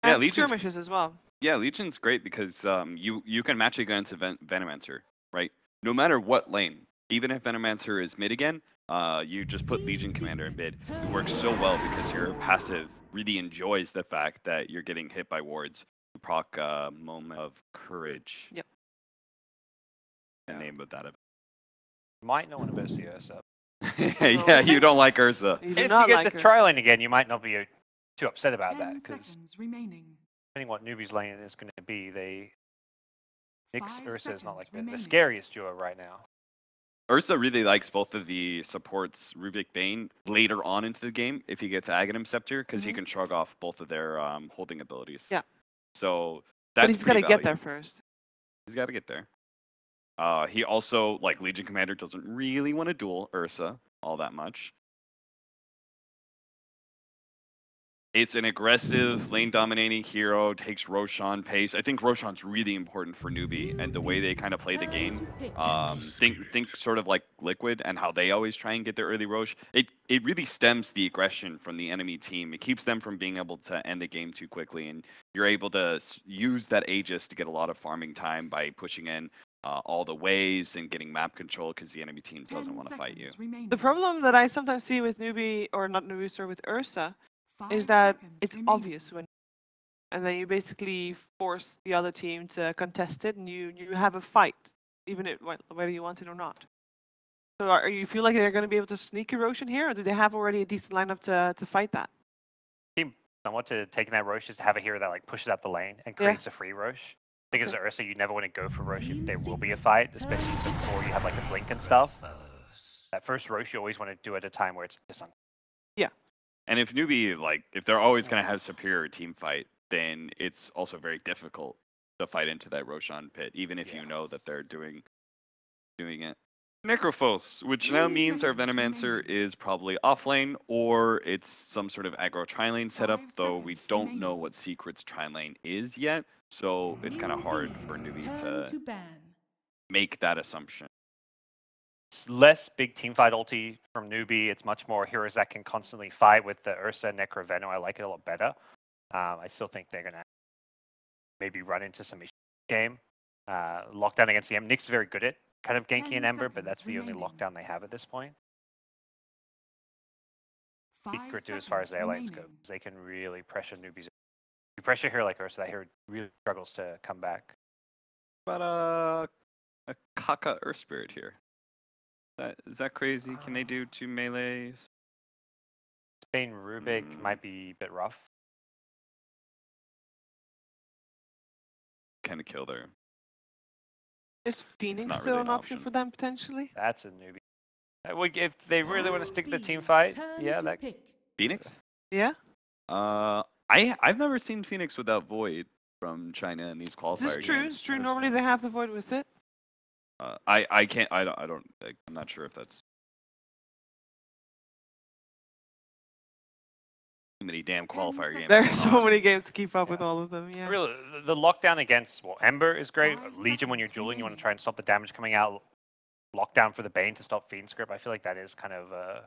And skirmishes as well. Yeah, Legion's great because you can match against Venomancer, right? No matter what lane, even if Venomancer is mid again, you just put Legion Commander in mid. It works so well because your passive really enjoys the fact that you're getting hit by wards. Proc Moment of Courage. Yep. The name of that. Might not want to burst the Ursa. Yeah, you don't like Ursa. You do If not you get like the her. tri-lane again, you might not be too upset about that, 10 because seconds remaining. depending what NewB's lane is going to be, Nyx 5 Ursa is not like seconds the remaining. scariest duo right now. Ursa really likes both of the supports, Rubik Bane, later on into the game if he gets Aghanim Scepter, because he can shrug off both of their holding abilities. Yeah. So that's But he's got to get there first. He's got to get there. He also, like Legion Commander, doesn't really want to duel Ursa all that much. It's an aggressive, lane-dominating hero, takes Roshan pace. I think Roshan's really important for NewB, and the way they kind of play the game. Think sort of like Liquid and how they always try and get their early Rosh. It really stems the aggression from the enemy team. It keeps them from being able to end the game too quickly, and you're able to use that Aegis to get a lot of farming time by pushing in all the waves and getting map control because the enemy team doesn't want to fight you. The problem that I sometimes see with NewB, or not NewB, sorry, with Ursa, is that it's obvious when, and then you basically force the other team to contest it, and you have a fight, even if, whether you want it or not. So, are you feel like they're going to be able to sneak erosion here, or do they have already a decent lineup to fight that? Team somewhat to taking that Rosh is to have a hero that like pushes out the lane and creates a free Rosh. Because the Ursa, you never want to go for Rosh if there will be a fight, especially before you have like a blink and stuff. That first Rosh you always want to do at a time where it's just on. Yeah. And if NewB, like, if they're always going to have superior team fight, then it's also very difficult to fight into that Roshan pit, even if you know that they're doing it. Necrophos, which now means our Venomancer is probably offlane, or it's some sort of aggro tri-lane setup, though we don't know what Secret's tri-lane is yet, so it's kind of hard for NewB to make that assumption. It's less big teamfight ulti from NewB. It's much more heroes that can constantly fight with the Ursa, Necro, Veno. I like it a lot better. I still think they're going to maybe run into some issues in the game. Lockdown against the Nyx is very good at kind of ganking an Ember, but that's the only lockdown they have at this point. Secret do as far as their lanes go, because they can really pressure newbies. You pressure a hero like Ursa, that hero really struggles to come back. But a Kaka Earth Spirit here. Is that crazy? Can they do 2 melees? Spain Rubik might be a bit rough. Kind of kill there. Is Phoenix not still really an an option for them potentially? That's a newbie. If they really want to stick to the team fight, yeah, that. Phoenix? Yeah. I've never seen Phoenix without Void from China in these qualifier games. This is true. It's true. Normally they have the Void with it. I can't. I don't. I'm not sure if that's too many damn qualifier games. There are so many games to keep up with all of them. Yeah. Really, the lockdown against Ember is great. Legion, when you're dueling, you want to try and stop the damage coming out. Lockdown for the Bane to stop Fiend Script. I feel like that is kind of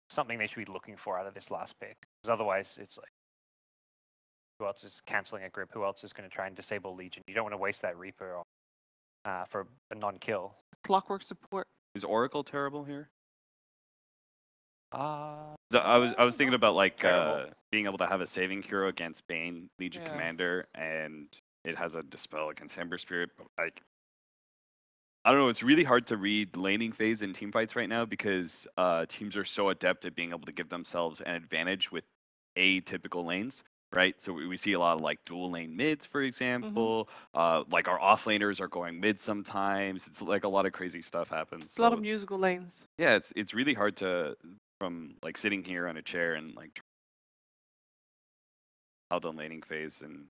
something they should be looking for out of this last pick. Because otherwise, it's like, who else is canceling a grip? Who else is going to try and disable Legion? You don't want to waste that Reaper for a non-kill. Clockwork support. Is Oracle terrible here? So I was thinking about like being able to have a saving hero against Bane, Legion Commander, and it has a dispel against Ember Spirit. But like, I don't know. It's really hard to read laning phase in team fights right now because teams are so adept at being able to give themselves an advantage with atypical lanes. Right, so we see a lot of like dual lane mids, for example. Like our offlaners are going mid sometimes. It's like a lot of crazy stuff happens. A lot of musical lanes. Yeah, it's really hard to from like sitting here on a chair and like how the laning phase, and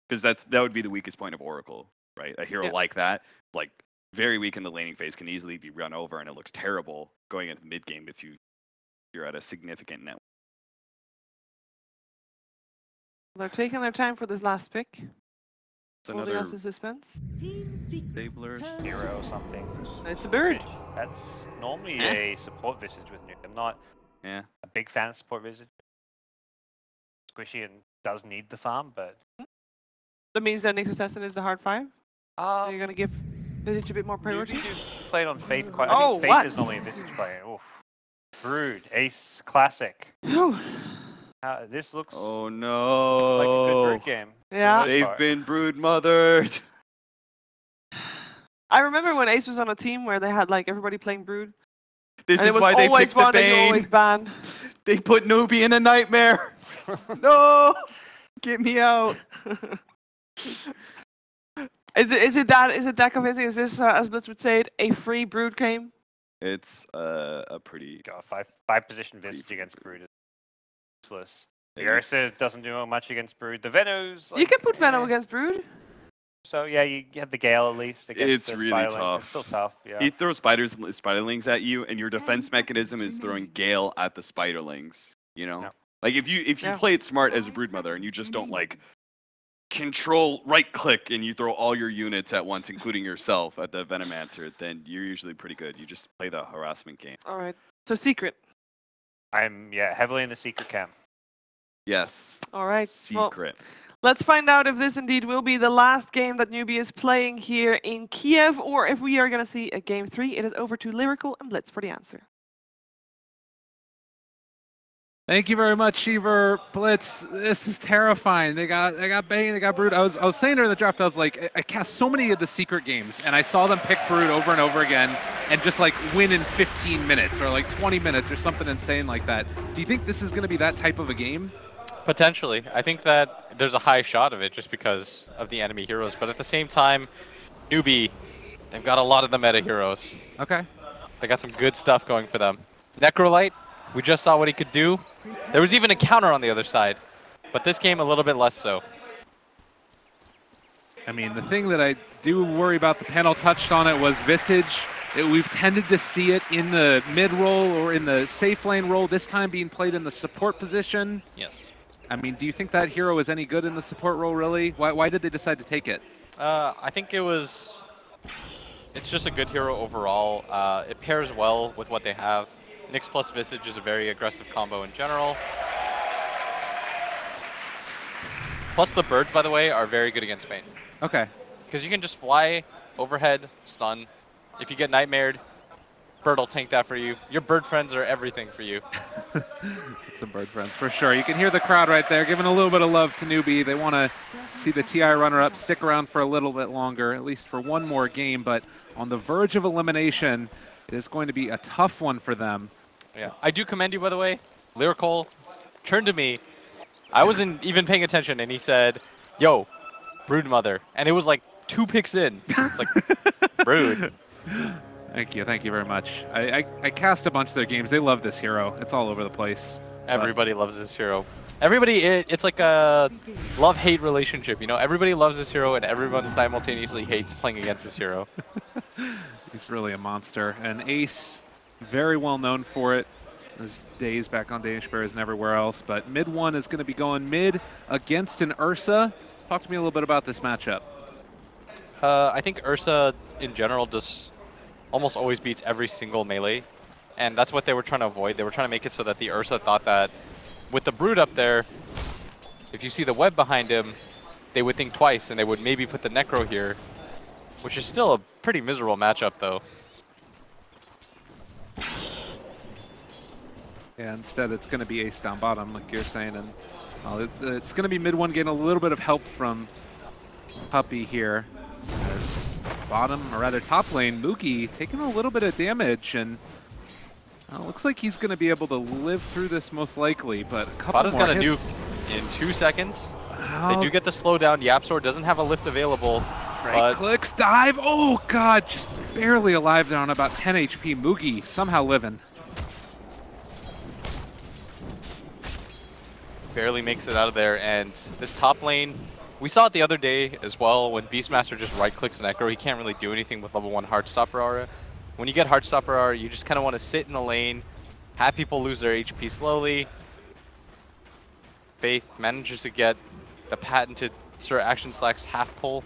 because that would be the weakest point of Oracle, right? A hero like that, like very weak in the laning phase, can easily be run over, and it looks terrible going into the mid game if you're at a significant net. They're taking their time for this last pick. It's Holding another us in suspense. Stablers. hero or something. It's a bird. That's normally a support visage with Nuke. I'm not Yeah. a big fan of support visage. squishy and does need the farm, but That means that Nyx Assassin is the hard 5? So you're going to give Visage a bit more priority? You played on Faith quite. Oh, I think Faith is normally a Visage player. Oof. Brood, Ace, Classic. This looks Oh like no! a good Brood game. Yeah. They've been brood mothered. I remember when Ace was on a team where they had like everybody playing Brood. This and is it was why they always picked the one that you always Bane. ban. They put NewB in a nightmare. No, get me out. Is it that convincing? Is this, as Blitz would say it, a free Brood game? It's a pretty. God, five position Visage against Brood is useless. The Ursa doesn't do much against Brood. The Venos. Like, You can put Venom against Brood. So yeah, you have the Gale at least against It's the really Spiderlings. tough. It's still tough. Yeah. He throws spiderlings at you, and your defense mechanism is throwing Gale at the spiderlings. You know, Yeah. like if you play it smart as a brood mother, and you just don't like control right click and you throw all your units at once, including yourself, at the Venomancer, then you're usually pretty good. You just play the harassment game. All right. So secret. I'm heavily in the secret camp. Yes. All right. Well, Secret. let's find out if this indeed will be the last game that NewB is playing here in Kiev, or if we are going to see a game 3. It is over to Lyrical and Blitz for the answer. Thank you very much, Shiver. Blitz, this is terrifying. They got Bane, they got Brood. I was saying during the draft, I was like, I cast so many of the secret games, and I saw them pick Brood over and over again, and just like win in 15 minutes or like 20 minutes or something insane like that. Do you think this is going to be that type of a game? Potentially. I think that there's a high shot of it just because of the enemy heroes, but at the same time, NewB, they've got a lot of the meta heroes. Okay. They got some good stuff going for them. Necrolite, we just saw what he could do. There was even a counter on the other side, but this game a little bit less so. I mean, the thing that I do worry about, the panel touched on it, was Visage. We've tended to see it in the mid role or in the safe lane role, this time being played in the support position. Yes. I mean, do you think that hero is any good in the support role, really? Why did they decide to take it? I think it's just a good hero overall. It pairs well with what they have. Nyx plus Visage is a very aggressive combo in general. Plus the birds, by the way, are very good against Bane. Okay. Because you can just fly, overhead, stun. If you get nightmared, bird will tank that for you. Your bird friends are everything for you. Some bird friends, for sure. You can hear the crowd right there giving a little bit of love to NewB. They want to see the TI runner-up stick around for a little bit longer, at least for one more game, but on the verge of elimination, it is going to be a tough one for them. Yeah, I do commend you, by the way. Lyrical turned to me. I wasn't even paying attention, and he said, "Yo, Brood Mother," and it was like 2 picks in. It's like, Brood. Thank you very much. I cast a bunch of their games. They love this hero. It's all over the place. Everybody loves this hero. Everybody, it's like a love-hate relationship, you know? Everybody loves this hero, and everyone simultaneously hates playing against this hero. He's really a monster. And Ace, very well known for it. His days back on Danish Bears and everywhere else. But mid one is going to be going mid against an Ursa. Talk to me a little bit about this matchup. I think Ursa, in general, just almost always beats every single melee. And that's what they were trying to avoid. They were trying to make it so that the Ursa thought that with the Brood up there, if you see the web behind him, they would think twice and they would maybe put the Necro here, which is still a pretty miserable matchup, though. Yeah, instead it's going to be Ace down bottom, like you're saying. And it's going to be mid one getting a little bit of help from Puppy here. As bottom, or rather top lane, Mookie taking a little bit of damage, and looks like he's going to be able to live through this most likely, but a couple FATA's more got a hits. nuke in 2 seconds. They do get the slowdown. YapzOr doesn't have a lift available. Right clicks, dive. Oh, God, just barely alive down about 10 HP. Moogie somehow living. Barely makes it out of there, and this top lane, we saw it the other day as well when Beastmaster just right-clicks an Echo. He can't really do anything with level 1 Heartstopper aura. When you get Heartstopper aura, you just kind of want to sit in the lane, have people lose their HP slowly. Faith manages to get the patented Sir Action Slack's half pull,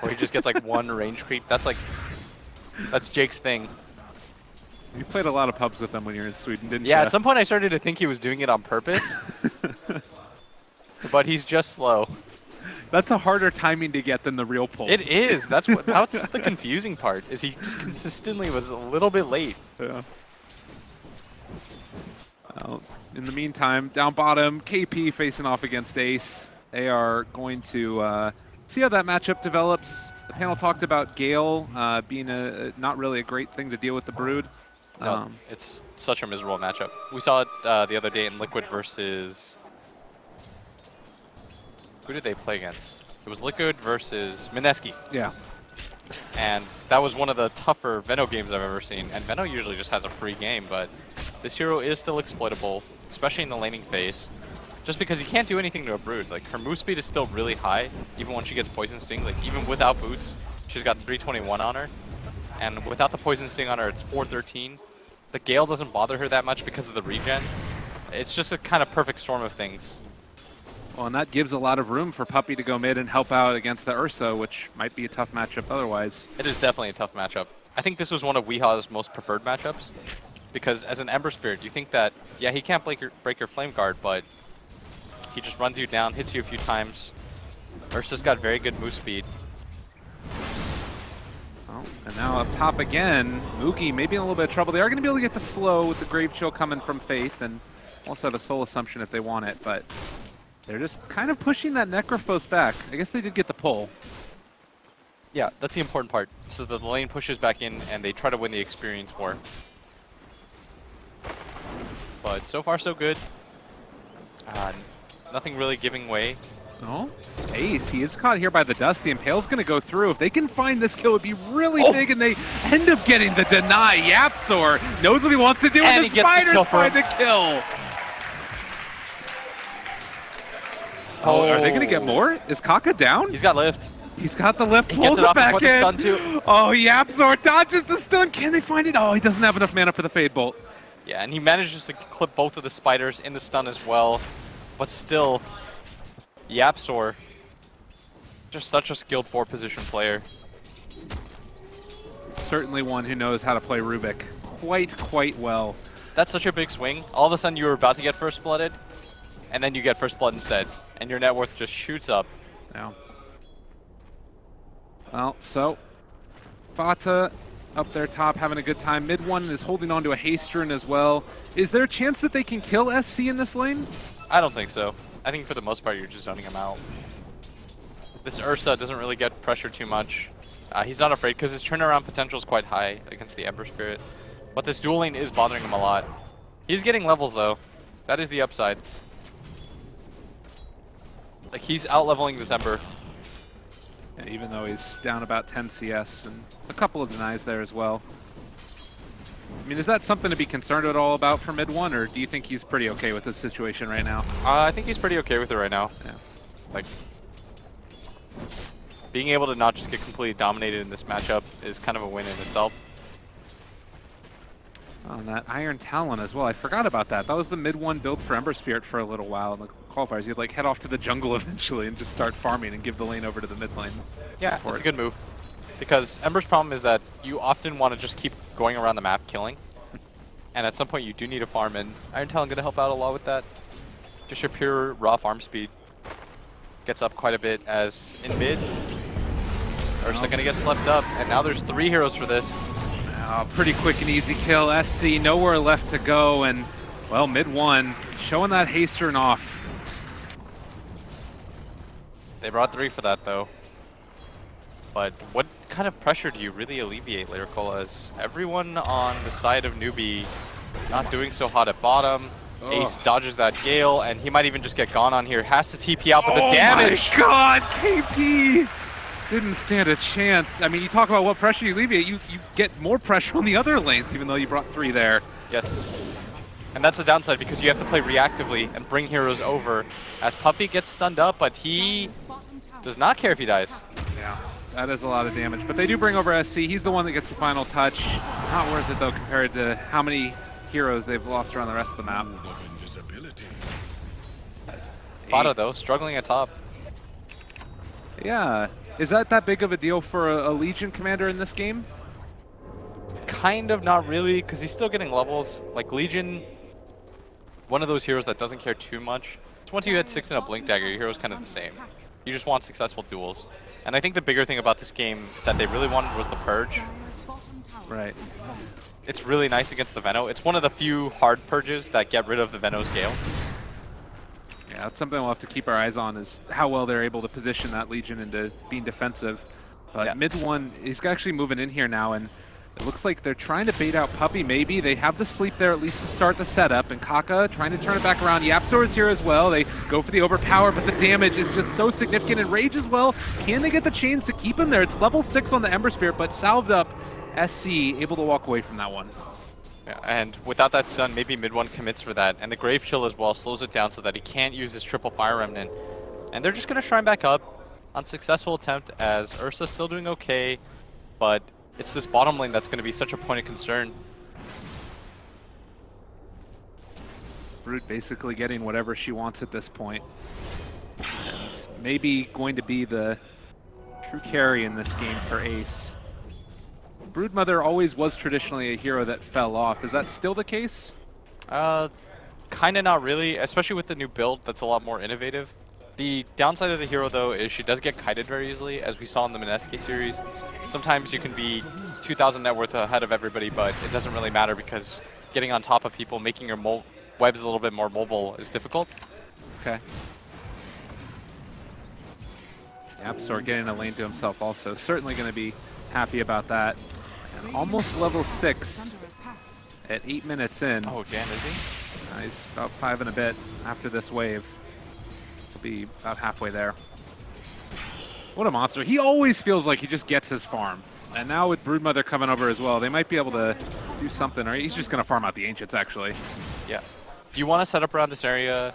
where he just gets like 1 range creep. That's Jake's thing. You played a lot of pubs with him when you were in Sweden, didn't you? Yeah, at some point I started to think he was doing it on purpose. but he's just slow. That's a harder timing to get than the real pull. It is. That's the confusing part. Is he just consistently was a little bit late. Yeah. Well, in the meantime, down bottom, KP facing off against Ace. They are going to see how that matchup develops. The panel talked about Gale being not really a great thing to deal with the Brood. No, it's such a miserable matchup. We saw it the other day in Liquid versus... Who did they play against? It was Liquid versus Mineski. Yeah. And that was one of the tougher Veno games I've ever seen. And Veno usually just has a free game, but this hero is still exploitable, especially in the laning phase. Just because you can't do anything to a Brood. Like, her move speed is still really high, even when she gets Poison Sting. Like, even without boots, she's got 321 on her. And without the Poison Sting on her, it's 413. The Gale doesn't bother her that much because of the regen. It's just a kind of perfect storm of things. Well, and that gives a lot of room for Puppey to go mid and help out against the Ursa, which might be a tough matchup otherwise. It is definitely a tough matchup. I think this was one of Weeha's most preferred matchups, because as an Ember Spirit, you think that, yeah, he can't break your Flame Guard, but he just runs you down, hits you a few times. Ursa's got very good move speed. Oh, and now up top again, Moogie maybe in a little bit of trouble. They are going to be able to get the slow with the Grave Chill coming from Faith, and also the Soul Assumption if they want it, but they're just kind of pushing that Necrophos back. I guess they did get the pull. Yeah, that's the important part. So the lane pushes back in and they try to win the experience war. But so far so good. Nothing really giving way. Oh, Ace, he is caught here by the dust. The Impale's going to go through. If they can find this kill, it would be really big, and they end up getting the deny. YapzOr knows what he wants to do, and the Spiders find the kill. Oh, are they going to get more? Is Kaka down? He's got lift. He's got the lift, pulls it back in. Oh, YapzOr dodges the stun. Can they find it? Oh, he doesn't have enough mana for the Fade Bolt. Yeah, and he manages to clip both of the Spiders in the stun as well. But still, YapzOr, just such a skilled 4-position player. Certainly one who knows how to play Rubik quite well. That's such a big swing. All of a sudden you were about to get First Blooded, and then you get First Blood instead. And your net worth just shoots up. Yeah. Well, so FATA up there top having a good time. Mid one is holding on to a haste rune as well. Is there a chance that they can kill SC in this lane? I don't think so. I think for the most part you're just zoning him out. This Ursa doesn't really get pressured too much. He's not afraid because his turnaround potential is quite high against the Ember Spirit. But this dual lane is bothering him a lot. He's getting levels though. That is the upside. Like, he's out-leveling this Ember. Yeah, even though he's down about 10 CS and a couple of denies there as well. I mean, is that something to be concerned at all about for mid one, or do you think he's pretty okay with this situation right now? I think he's pretty okay with it right now. Yeah. Like, being able to not just get completely dominated in this matchup is kind of a win in itself. On that Iron Talon as well. I forgot about that. That was the mid one build for Ember Spirit for a little while in the qualifiers. You'd like head off to the jungle eventually and just start farming and give the lane over to the mid lane. Yeah, it's a good move. Because Ember's problem is that you often want to just keep going around the map killing. And at some point you do need a farm, and Iron Talon going to help out a lot with that. Just your pure raw farm speed gets up quite a bit as in mid. Ursa going to get slept up, and now there's 3 heroes for this. Pretty quick and easy kill. SC nowhere left to go, and well, mid one showing that haste rune off. They brought 3 for that though. But what kind of pressure do you really alleviate, Lyrical, as everyone on the side of NewB not doing so hot at bottom? Ace dodges that Gale, and he might even just get gone on here. Has to TP out, but the damage! Oh my god, KP didn't stand a chance. I mean, you talk about what pressure you alleviate, you get more pressure on the other lanes, even though you brought 3 there. Yes. And that's a downside because you have to play reactively and bring heroes over. As Puppey gets stunned up, but he does not care if he dies. Yeah, that is a lot of damage. But they do bring over SC. He's the one that gets the final touch. Not worth it, though, compared to how many heroes they've lost around the rest of the map. FATA, though, struggling at top. Yeah. Is that big of a deal for a Legion commander in this game? Kind of, not really, because he's still getting levels. Like, Legion, one of those heroes that doesn't care too much once you hit 6 in a Blink Dagger, your hero's kind of the same. You just want successful duels. And I think the bigger thing about this game that they really wanted was the Purge. Right. It's really nice against the Veno. It's one of the few hard purges that get rid of the Veno's Gale. Yeah, that's something we'll have to keep our eyes on, is how well they're able to position that Legion into being defensive. But Yeah. mid one, he's actually moving in here now, and it looks like they're trying to bait out Puppey, maybe. They have the sleep there at least to start the setup, and Kaka trying to turn it back around. YapzOr is here as well. They go for the overpower, but the damage is just so significant. And Rage as well. Can they get the chains to keep him there? It's level 6 on the Ember Spirit, but salved up. SC able to walk away from that one. Yeah, and without that stun, maybe mid one commits for that. And the Grave Chill as well slows it down so that he can't use his triple Fire Remnant. And they're just going to shrine back up. Unsuccessful attempt, as Ursa's still doing okay, but it's this bottom lane that's going to be such a point of concern. Brood basically getting whatever she wants at this point. And maybe going to be the true carry in this game for Ace. Broodmother always was traditionally a hero that fell off. Is that still the case? Kind of not really, especially with the new build that's a lot more innovative. The downside of the hero, though, is she does get kited very easily, as we saw in the Mineski series. Sometimes you can be 2,000 net worth ahead of everybody, but it doesn't really matter because getting on top of people, making your webs a little bit more mobile is difficult. Okay. YapzOr getting a lane to himself also. Certainly going to be happy about that. And almost level 6 at 8 minutes in. Oh, Dan, is he? He's about 5 and a bit after this wave. He'll be about halfway there. What a monster. He always feels like he just gets his farm. And now with Broodmother coming over as well, they might be able to do something. Or he's just going to farm out the Ancients, actually. Yeah. If you want to set up around this area,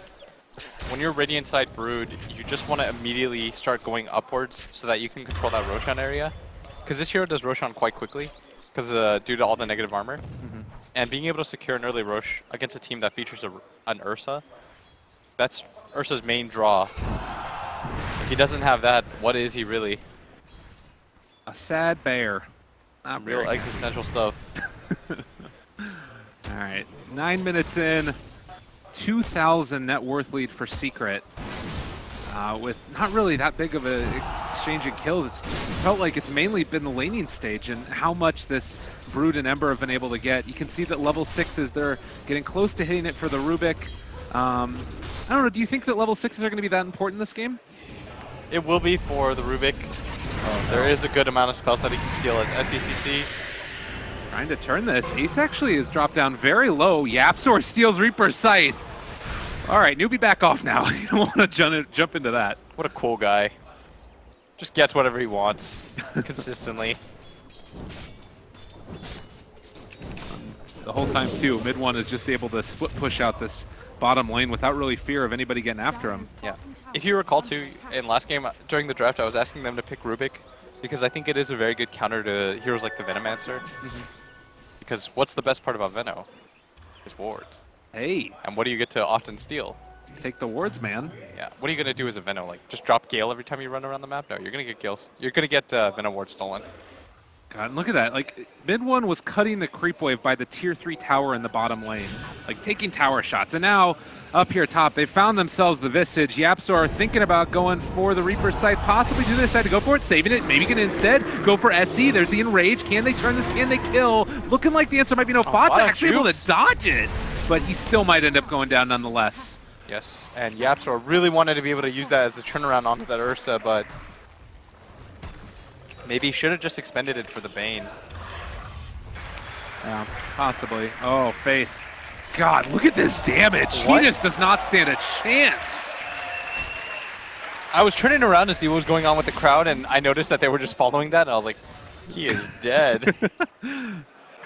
when you're Radiant side Brood, you just want to immediately start going upwards so that you can control that Roshan area. Because this hero does Roshan quite quickly, because due to all the negative armor. And being able to secure an early Rosh against a team that features an Ursa, that's Ursa's main draw. If he doesn't have that, what is he really? A sad bear. Some real existential stuff. All right, 9 minutes in, 2,000 net worth lead for Secret. With not really that big of an exchange in kills, it's just felt like it's mainly been the laning stage and how much this Brood and Ember have been able to get. You can see that level 6s, they're getting close to hitting it for the Rubik. I don't know, do you think that level 6s are going to be that important in this game? It will be for the Rubik. There is a good amount of spells that he can steal as SECC. Trying to turn this. Ace actually has dropped down very low. YapzOr steals Reaper's Sight. All right, NewB back off now. You don't want to jump into that. What a cool guy. Just gets whatever he wants consistently. The whole time, too, mid one is just able to split push out this bottom lane without really fear of anybody getting after him. Yeah. If you recall, too, in last game during the draft, I was asking them to pick Rubik because I think it is a very good counter to heroes like the Venomancer. Because what's the best part about Veno? His wards. Hey. And what do you get to often steal? Take the wards, man. Yeah. What are you going to do as a Veno? Like, just drop Gale every time you run around the map? No, you're going to get Gales. You're going to get Veno ward stolen. God, and look at that. Like, mid one was cutting the creep wave by the tier 3 tower in the bottom lane. Like, taking tower shots. And now, up here top, they found themselves the Visage. YapzOr thinking about going for the Reaper's Sight. Possibly do this, decide to go for it, saving it. Maybe can instead go for SC. There's the Enrage. Can they turn this? Can they kill? Looking like the answer might be no. FATA actually able to dodge it. But he still might end up going down nonetheless. Yes, and YapzOr really wanted to be able to use that as the turnaround onto that Ursa, but maybe he should have just expended it for the Bane. Yeah, possibly. Oh, Faith. God, look at this damage. What? He just does not stand a chance. I was turning around to see what was going on with the crowd, and I noticed that they were just following that, and I was like, he is dead.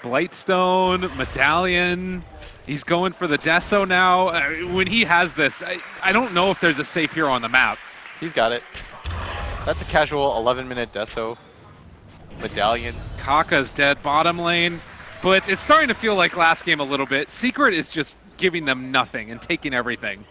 Blightstone, Medallion. He's going for the Deso now. When he has this, I don't know if there's a safe hero on the map. He's got it. That's a casual 11-minute Deso. Medallion. Kaka's dead bottom lane. But it's starting to feel like last game a little bit. Secret is just giving them nothing and taking everything.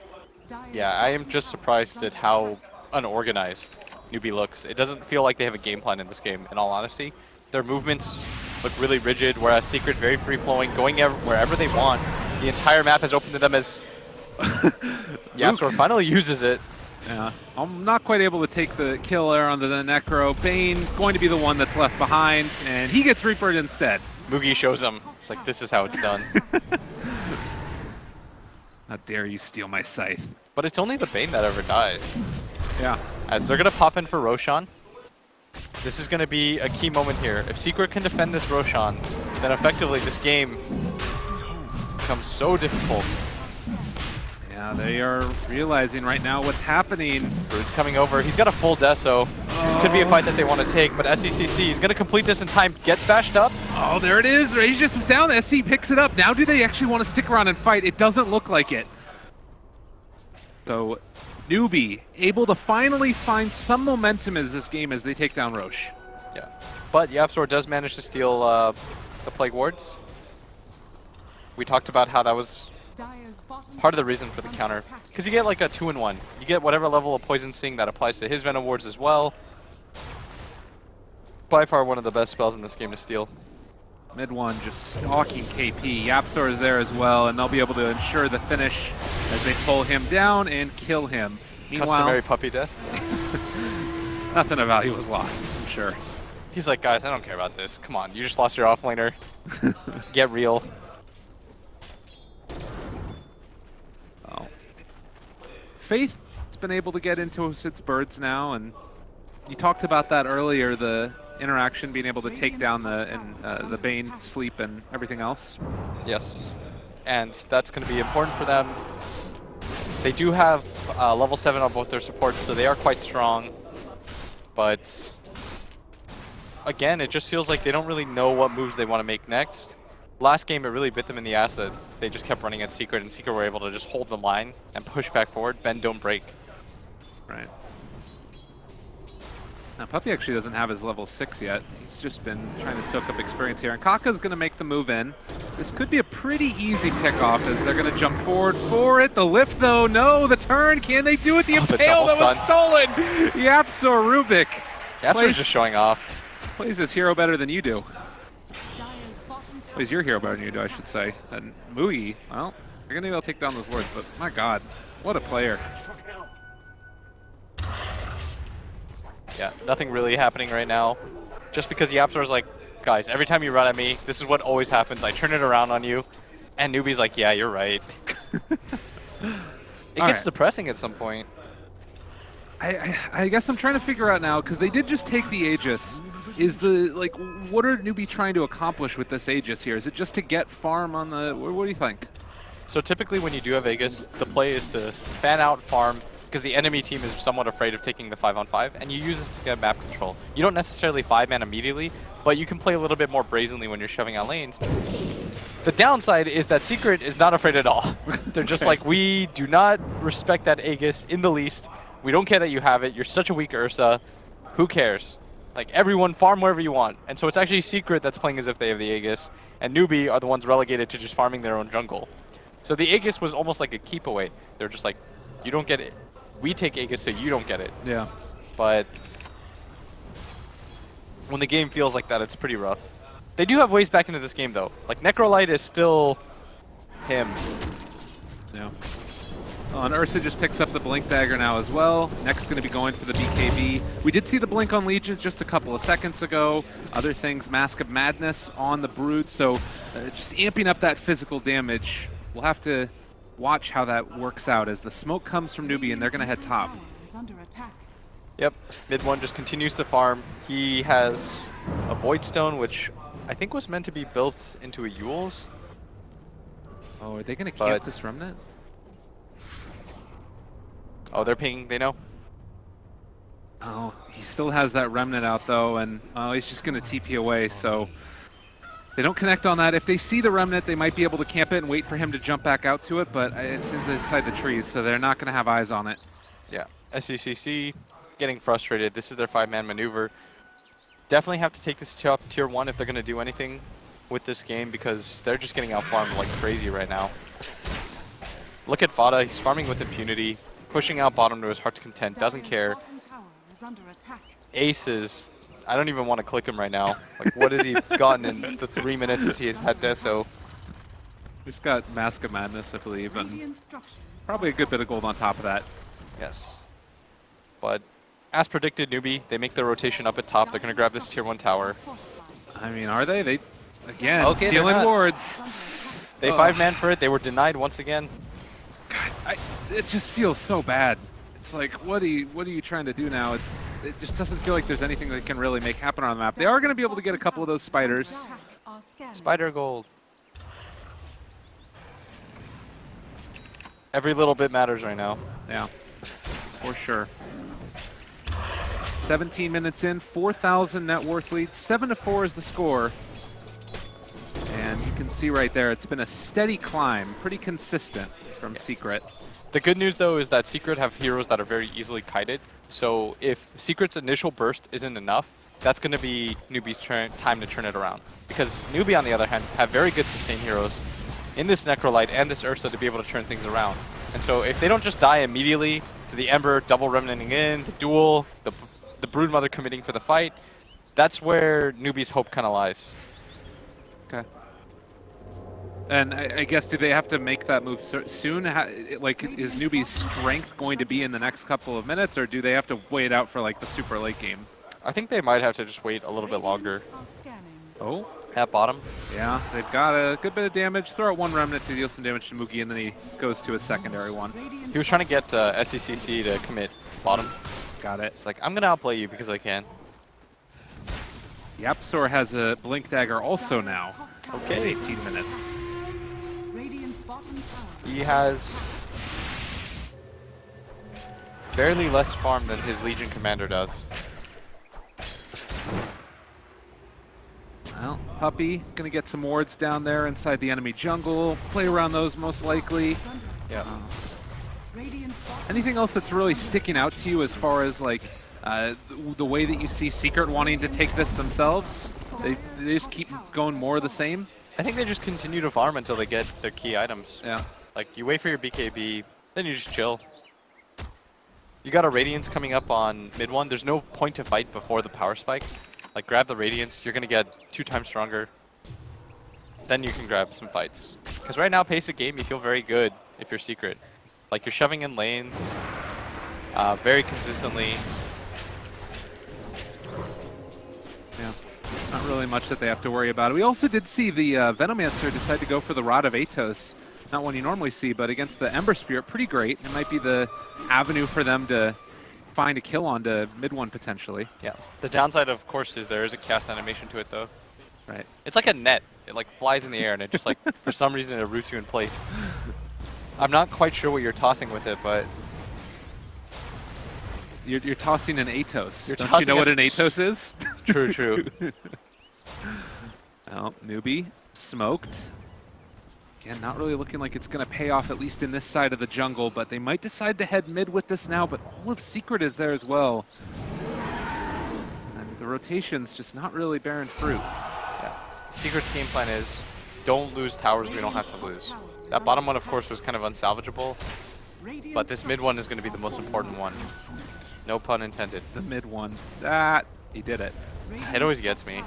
Yeah, I am just surprised at how unorganized NewB looks. It doesn't feel like they have a game plan in this game, in all honesty. Their movements look really rigid, whereas Secret very free-flowing, going wherever they want. The entire map has opened to them as YapzOr finally uses it. Yeah, I'm not quite able to take the kill there onto the Necro. Bane going to be the one that's left behind, and he gets Reapered instead. Mugi shows him. It's like, this is how it's done. How dare you steal my scythe. But it's only the Bane that ever dies. Yeah. As they're going to pop in for Roshan. This is going to be a key moment here. If Secret can defend this Roshan, then effectively this game becomes so difficult. Yeah, they are realizing right now what's happening. Brood's coming over. He's got a full Deso. This could be a fight that they want to take, but SECC is going to complete this in time. Gets bashed up. Oh, there it is. Regis is down. SC picks it up. Now do they actually want to stick around and fight? It doesn't look like it. So, NewB able to finally find some momentum in this game as they take down Roche. Yeah, but YapzOr does manage to steal the Plague Wards. We talked about how that was part of the reason for the counter, because you get like a 2-in-1. You get whatever level of Poison Sting that applies to his Venom Wards as well. By far one of the best spells in this game to steal. Mid one just stalking KP. YapzOr is there as well, and they'll be able to ensure the finish as they pull him down and kill him. Meanwhile, customary puppy death. Nothing of value was lost, I'm sure. He's like, guys, I don't care about this. Come on, you just lost your offlaner. Get real. Oh. Faith has been able to get into its birds now, and you talked about that earlier, the interaction being able to take down the Bane sleep and everything else. Yes, and that's going to be important for them. They do have level 7 on both their supports, so they are quite strong. But again, it just feels like they don't really know what moves they want to make next. Last game, it really bit them in the ass that they just kept running at Secret, and Secret were able to just hold the line and push back forward. Bend, don't break. Right. Now, Puppy actually doesn't have his level 6 yet. He's just been trying to soak up experience here. And Kaka's going to make the move in. This could be a pretty easy pick-off as they're going to jump forward for it. The lift, though, no. The turn, can they do it? The impale that was stolen! YapzOr Rubik. YapzOr's just showing off. Plays his hero better than you do. Plays your hero better than you do, I should say. And Mugi, well, they're going to be able to take down those wards, but my god, what a player. Yeah, nothing really happening right now. Just because YapzOr's like, guys, every time you run at me, this is what always happens. I turn it around on you. And NewB's like, yeah, you're right. It gets depressing at some point. I guess I'm trying to figure out now, because they did just take the Aegis. Is the, like, what are NewB trying to accomplish with this Aegis here? Is it just to get farm on the, what do you think? So typically when you do have Aegis, the play is to fan out, farm, because the enemy team is somewhat afraid of taking the 5-on-5, and you use it to get map control. You don't necessarily 5-man immediately, but you can play a little bit more brazenly when you're shoving out lanes. The downside is that Secret is not afraid at all. They're just like, we do not respect that Aegis in the least. We don't care that you have it. You're such a weak Ursa. Who cares? Like, everyone farm wherever you want. And so it's actually Secret that's playing as if they have the Aegis, and NewB are the ones relegated to just farming their own jungle. So the Aegis was almost like a keep away. They're just like, you don't get it. We take Aegis so you don't get it. Yeah. But when the game feels like that, it's pretty rough. They do have ways back into this game, though. Like, Necrolite is still him. Yeah. Oh, and Ursa just picks up the Blink Dagger now as well. Next going to be going for the BKB. We did see the Blink on Legion just a couple of seconds ago. Other things, Mask of Madness on the Brood. So just amping up that physical damage. We'll have to watch how that works out as the smoke comes from NewB and they're going to head top. Yep, mid one just continues to farm. He has a Void Stone, which I think was meant to be built into a Yule's. Oh, are they going to camp this Remnant? Oh, they're pinging, they know. Oh, he still has that Remnant out though, and he's just going to TP away, so they don't connect on that. If they see the Remnant, they might be able to camp it and wait for him to jump back out to it, but it's inside the trees, so they're not going to have eyes on it. Yeah, SECC getting frustrated. This is their 5-man maneuver. Definitely have to take this to up tier 1 if they're going to do anything with this game, because they're just getting out-farmed like crazy right now. Look at FATA, he's farming with impunity, pushing out bottom to his heart's content, doesn't care. Ace is, I don't even want to click him right now. Like, what has he gotten in the 3 minutes since he has had Deso? We've got Mask of Madness, I believe, and probably a good bit of gold on top of that. Yes. But as predicted, NewB, they make their rotation up at top. They're going to grab this tier 1 tower. I mean, are they? They, again, Okay, stealing wards. They 5-man for it. They were denied once again. God, it just feels so bad. It's like, what are you trying to do now? It just doesn't feel like there's anything that can really make happen on the map. They are going to be able to get a couple of those spiders. Spider gold. Every little bit matters right now. Yeah, for sure. 17 minutes in, 4,000 net worth lead. 7-4 is the score. And you can see right there, it's been a steady climb, pretty consistent from Secret. The good news, though, is that Secret have heroes that are very easily kited. So if Secret's initial burst isn't enough, that's going to be NewB's time to turn it around. Because NewB, on the other hand, have very good sustain heroes in this Necrolite and this Ursa to be able to turn things around. And so if they don't just die immediately to the Ember, double remnanting in, the duel, the Broodmother committing for the fight, that's where NewB's hope kind of lies. Okay. And I guess, do they have to make that move soon? Like, is NewB's strength going to be in the next couple of minutes, or do they have to wait out for, like, the super late game? I think they might have to just wait a little bit longer. Oh. At bottom. Yeah, they've got a good bit of damage. Throw out one remnant to deal some damage to Mugi, and then he goes to a secondary one. He was trying to get SCCC to commit to bottom. Got it. It's like, I'm going to outplay you because I can. YapzOr has a Blink Dagger also now. Okay. 18 minutes. He has barely less farm than his Legion Commander does. Well, Puppy gonna get some wards down there inside the enemy jungle. Play around those most likely. Yeah. Anything else that's really sticking out to you as far as like the way that you see Secret wanting to take this themselves? They just keep going more of the same? I think they just continue to farm until they get their key items. Yeah. Like, you wait for your BKB, then you just chill. You got a Radiance coming up on mid one. There's no point to fight before the power spike. Like, grab the Radiance, you're gonna get 2 times stronger. Then you can grab some fights. Because right now, pace of game, you feel very good if you're Secret. Like, you're shoving in lanes very consistently. Yeah, not really much that they have to worry about. We also did see the Venomancer decide to go for the Rod of Atos. Not one you normally see, but against the Ember Spirit, pretty great. It might be the avenue for them to find a kill onto mid one potentially. Yeah. The downside, of course, is there is a cast animation to it, though. Right. It's like a net. It like flies in the air, and it just like for some reason it roots you in place. I'm not quite sure what you're tossing with it, but you're tossing an Atos. You're Don't you know what an Atos is? True, true. Well, NewB smoked. Again, not really looking like it's going to pay off, at least in this side of the jungle, but they might decide to head mid with this now, but all of Secret is there as well. And the rotation's just not really bearing fruit. Yeah. Secret's game plan is don't lose towers we don't have to lose. That bottom one, of course, was kind of unsalvageable, but this mid one is going to be the most important one. No pun intended. The mid one. He did it. It always gets me.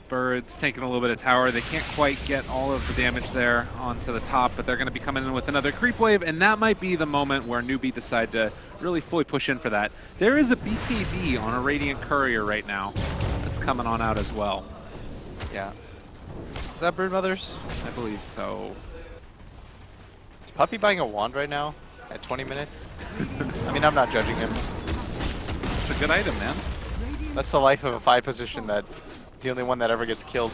Birds taking a little bit of tower. They can't quite get all of the damage there onto the top, but they're going to be coming in with another creep wave, and that might be the moment where NewB decide to really fully push in for that. There is a BKB on a Radiant Courier right now that's coming on out as well. Yeah. Is that Broodmothers? I believe so. Is Puppy buying a wand right now at 20 minutes? I mean, I'm not judging him. It's a good item, man. That's the life of a 5 position that the only one that ever gets killed.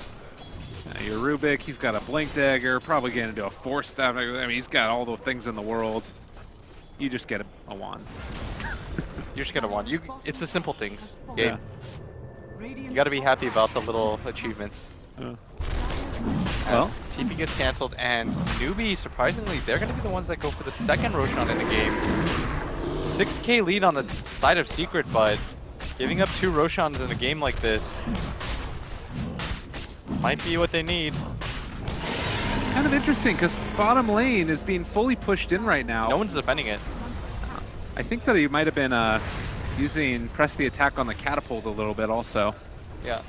Your Rubik, he's got a Blink Dagger, probably getting into a 4-staff. I mean, he's got all the things in the world. You just get a wand. You just get a wand. It's the simple things. Yeah. You got to be happy about the little achievements. Well, TP gets cancelled, and NewB, surprisingly, they're going to be the ones that go for the second Roshan in the game. 6k lead on the side of Secret, but giving up 2 Roshans in a game like this might be what they need. It's kind of interesting because bottom lane is being fully pushed in right now. No one's defending it. I think that he might have been using press the attack on the catapult a little bit also. Yeah.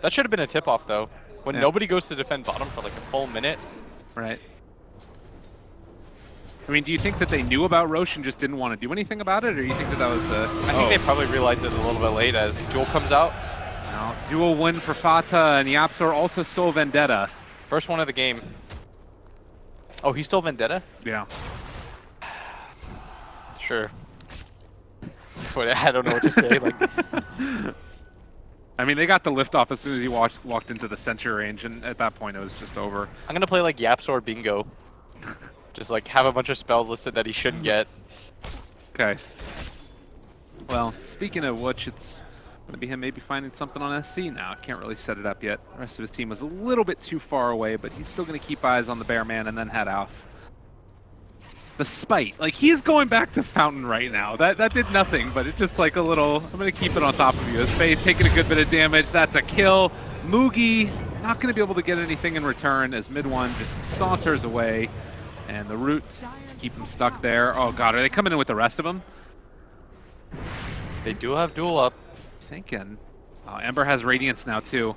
That should have been a tip-off, though. When nobody goes to defend bottom for like a full minute. Right. I mean, do you think that they knew about Roche and just didn't want to do anything about it, or do you think that that was I think they probably realized it a little bit late as Duel comes out. No, dual win for FATA, and YapzOr also stole Vendetta. First one of the game. Oh, he stole Vendetta? Yeah. Sure. But I don't know what to say. Like, I mean, they got the lift off as soon as he walked into the sentry range, and at that point it was just over. I'm gonna play like YapzOr Bingo. Just like have a bunch of spells listed that he shouldn't get. Okay. Well, speaking of which, it's gonna be him maybe finding something on SC now. Can't really set it up yet. The rest of his team was a little bit too far away, but he's still gonna keep eyes on the bear man and then head off. The spite, like he's going back to Fountain right now. That did nothing, but it's just like a little, I'm gonna keep it on top of you. His Faith taking a good bit of damage, that's a kill. Mugi not gonna be able to get anything in return as mid one just saunters away. And the root, keep him stuck there. Oh god, are they coming in with the rest of them? They do have duel up. Thinking. Ember has Radiance now too.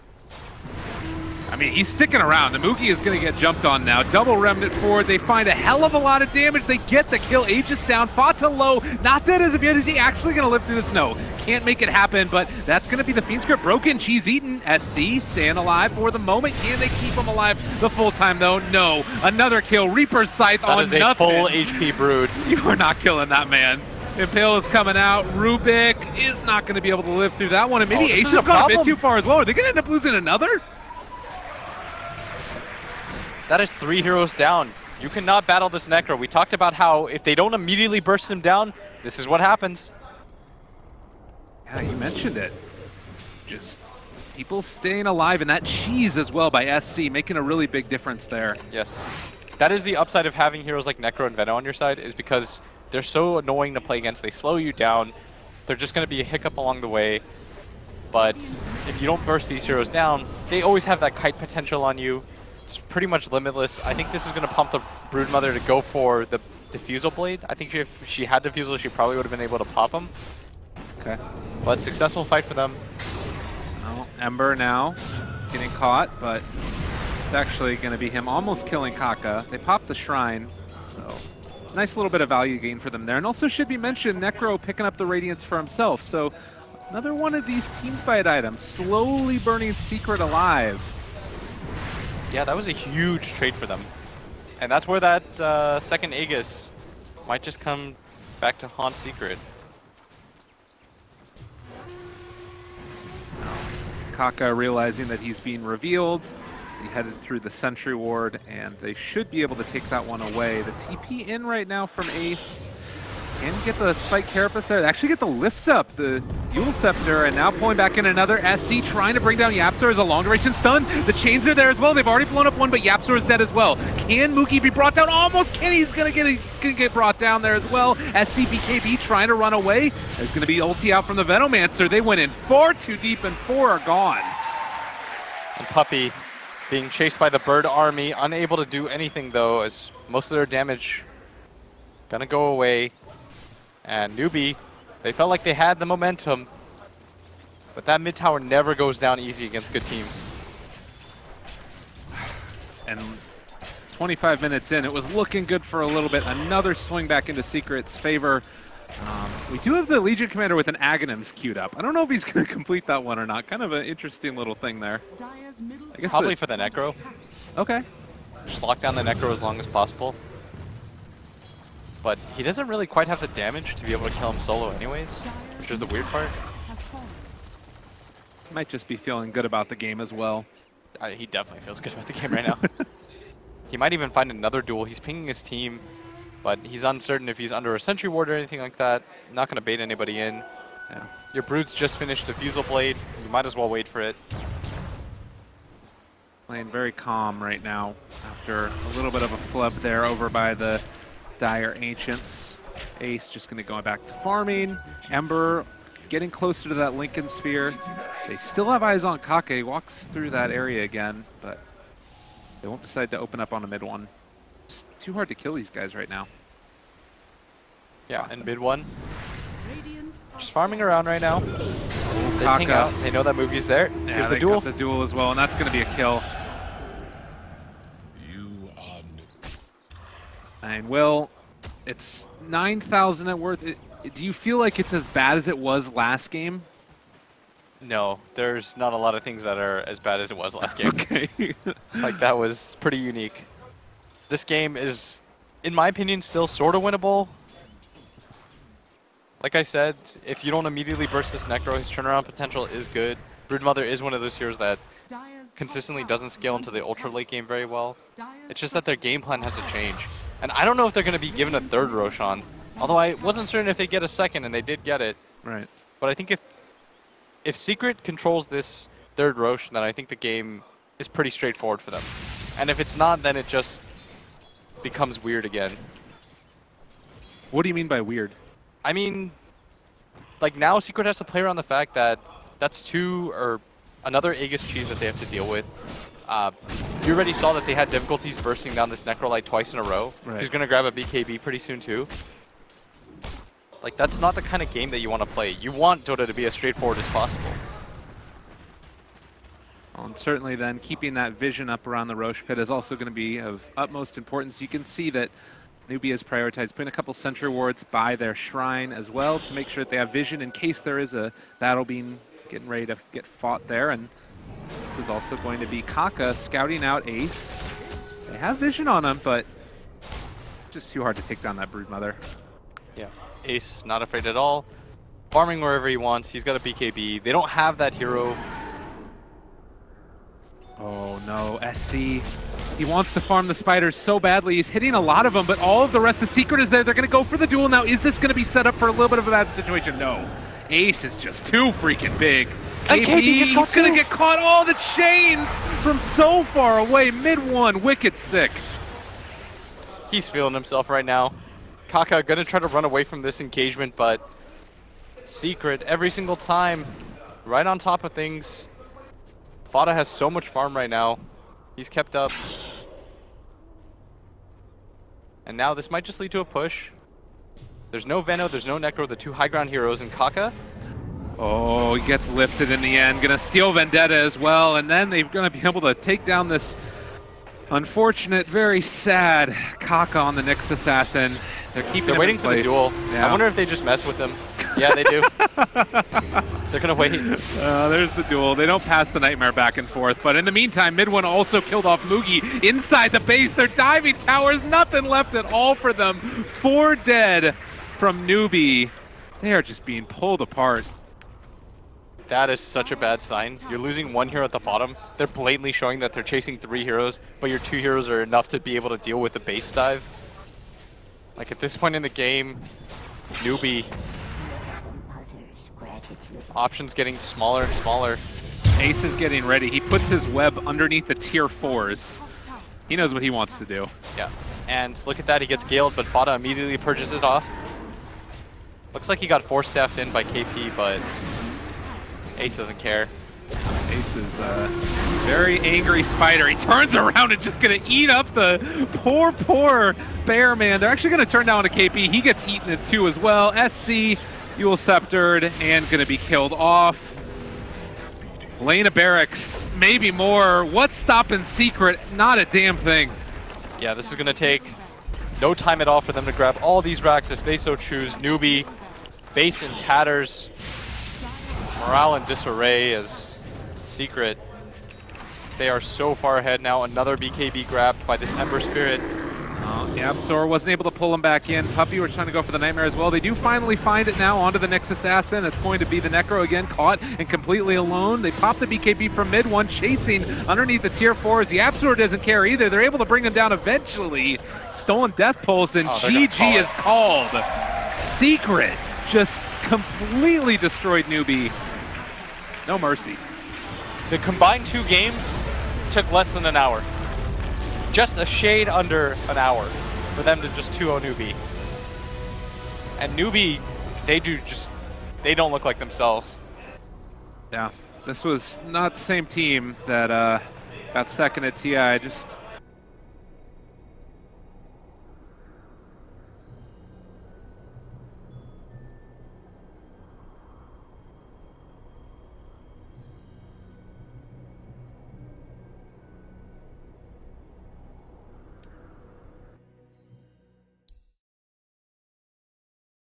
I mean, he's sticking around. The Mugi is going to get jumped on now. Double Remnant forward. They find a hell of a lot of damage. They get the kill. Aegis down. FATA low. Not dead as of yet. Is he actually going to live through the snow? Can't make it happen, but that's going to be the Fiend script broken. Cheese eaten. SC staying alive for the moment. Can they keep him alive the full time, though? No. Another kill. Reaper's Scythe that on is a nothing. Full HP Brood. You are not killing that man. Impale is coming out. Rubik is not going to be able to live through that one. And maybe Ace has gone a bit too far as well. Are they going to end up losing another? That is 3 heroes down. You cannot battle this Necro. We talked about how if they don't immediately burst him down, this is what happens. Yeah, you mentioned it. Just people staying alive, and that cheese as well by SC, making a really big difference there. Yes. That is the upside of having heroes like Necro and Veno on your side, is because they're so annoying to play against. They slow you down. They're just going to be a hiccup along the way. But if you don't burst these heroes down, they always have that kite potential on you. It's pretty much limitless. I think this is going to pump the Broodmother to go for the Diffusal Blade. I think if she had Diffusal, she probably would have been able to pop him. Okay. But successful fight for them. Well, Ember now getting caught, but it's actually going to be him almost killing Kaka. They popped the Shrine, so nice little bit of value gain for them there. And also should be mentioned, Necro picking up the Radiance for himself. So another one of these team fight items, slowly burning Secret alive. Yeah, that was a huge trade for them. And that's where that second Aegis might just come back to haunt Secret. Kaka realizing that he's being revealed. He headed through the Sentry Ward, and they should be able to take that one away. The TP in right now from Ace. Can get the Spike Carapace there. They actually get the lift up, the Yule Scepter, and now pulling back in another SC, trying to bring down YapzOr as a long duration stun. The chains are there as well. They've already blown up one, but YapzOr is dead as well. Can Mookie be brought down? Almost can. He's gonna get brought down there as well. SCBKB trying to run away. There's gonna be ulti out from the Venomancer. They went in far too deep, and 4 are gone. And Puppey being chased by the Bird Army, unable to do anything though, as most of their damage gonna go away. And NewB, they felt like they had the momentum, but that mid tower never goes down easy against good teams. And 25 minutes in, it was looking good for a little bit. Another swing back into Secret's favor. We do have the Legion Commander with an Aghanims queued up. I don't know if he's going to complete that one or not. Kind of an interesting little thing there. I guess probably for the Necro. Okay. Just lock down the Necro as long as possible. But he doesn't really quite have the damage to be able to kill him solo anyways, which is the weird part. Might just be feeling good about the game as well. He definitely feels good about the game right now. He might even find another duel. He's pinging his team, but he's uncertain if he's under a Sentry Ward or anything like that. Not going to bait anybody in. Yeah. Your Brood's just finished Diffusal Blade. You might as well wait for it. Playing very calm right now after a little bit of a flub there over by the Dire Ancients. Ace just going to go back to farming. Ember getting closer to that Lincoln Sphere. They still have eyes on Kaka. He walks through that area again, but they won't decide to open up on a mid one. It's too hard to kill these guys right now. Yeah, and mid one. Just farming around right now. They ping out. They know that Mugi's there. Yeah, Here's the they duel. got the duel as well, and that's going to be a kill. And Will, it's 9,000 net worth. Do you feel like it's as bad as it was last game? No, there's not a lot of things that are as bad as it was last game. Okay. Like, that was pretty unique. This game is, in my opinion, still sort of winnable. Like I said, if you don't immediately burst this Necro, his turnaround potential is good. Broodmother is one of those heroes that consistently doesn't scale into the ultra late game very well. It's just that their game plan has to change. And I don't know if they're going to be given a third Roshan. Although I wasn't certain if they get a second, and they did get it. Right. But I think if Secret controls this third Rosh, then I think the game is pretty straightforward for them. And if it's not, then it just becomes weird again. What do you mean by weird? I mean, like, now Secret has to play around the fact that that's another Aegis cheese that they have to deal with. You already saw that they had difficulties bursting down this Necrolite twice in a row. Right. He's going to grab a BKB pretty soon too. Like, that's not the kind of game that you want to play. You want Dota to be as straightforward as possible. And certainly then keeping that vision up around the Roche pit is also going to be of utmost importance. You can see that NewB has prioritized putting a couple sentry wards by their shrine as well to make sure that they have vision in case there is a battle being getting ready to get fought there. And this is also going to be Kaka scouting out Ace. They have vision on him, but just too hard to take down that Broodmother. Yeah, Ace not afraid at all. Farming wherever he wants. He's got a BKB. They don't have that hero. Oh no, SC. He wants to farm the spiders so badly. He's hitting a lot of them, but all of the rest of Secret is there. They're going to go for the duel now. Is this going to be set up for a little bit of a bad situation? No. Ace is just too freaking big. And KP he's going to get caught. Oh, the chains from so far away. Mid-1, wicked sick. He's feeling himself right now. Kaka going to try to run away from this engagement, but Secret every single time right on top of things. FATA has so much farm right now. He's kept up. And now this might just lead to a push. There's no Veno, there's no Necro, the two high ground heroes, and Kaka. Oh, he gets lifted in the end. Gonna steal Vendetta as well, and then they're gonna be able to take down this unfortunate, very sad Kaka on the Nyx Assassin. They're waiting for the duel. Yeah. I wonder if they just mess with him. Yeah, they do. They're going to wait. There's the duel. They don't pass the Nightmare back and forth. But in the meantime, Mid-1 also killed off Mugi inside the base. They're diving towers. Nothing left at all for them. 4 dead from NewB. They are just being pulled apart. That is such a bad sign. You're losing one hero at the bottom. They're blatantly showing that they're chasing 3 heroes, but your 2 heroes are enough to be able to deal with the base dive. Like, at this point in the game, NewB, options getting smaller and smaller. Ace is getting ready. He puts his web underneath the tier 4s. He knows what he wants to do. Yeah, and look at that. He gets galed, but FATA immediately purges it off. Looks like he got 4-staffed in by KP, but Ace doesn't care. Ace is a very angry spider. He turns around and just going to eat up the poor bear man. They're actually going to turn down to KP. He gets eaten in 2 as well. SC, Eul Sceptered, and going to be killed off. Lane of Barracks, maybe more. What's stopping Secret? Not a damn thing. Yeah, this is going to take no time at all for them to grab all these racks if they so choose. NewB, base in tatters. Morale in disarray as Secret. They are so far ahead now. Another BKB grabbed by this Ember Spirit. YapzOr wasn't able to pull him back in. Puppy were trying to go for the Nightmare as well. They do finally find it now onto the Nyx Assassin. It's going to be the Necro again, caught and completely alone. They pop the BKB from Mid-1, chasing underneath the tier 4s. YapzOr doesn't care either. They're able to bring him down eventually. Stolen Death Pulse, and GG is called. Secret just completely destroyed NewB. No mercy. The combined 2 games took less than an hour. Just a shade under an hour for them to just 2-0 NewB. And NewB, they don't look like themselves. Yeah, this was not the same team that got second at TI. Just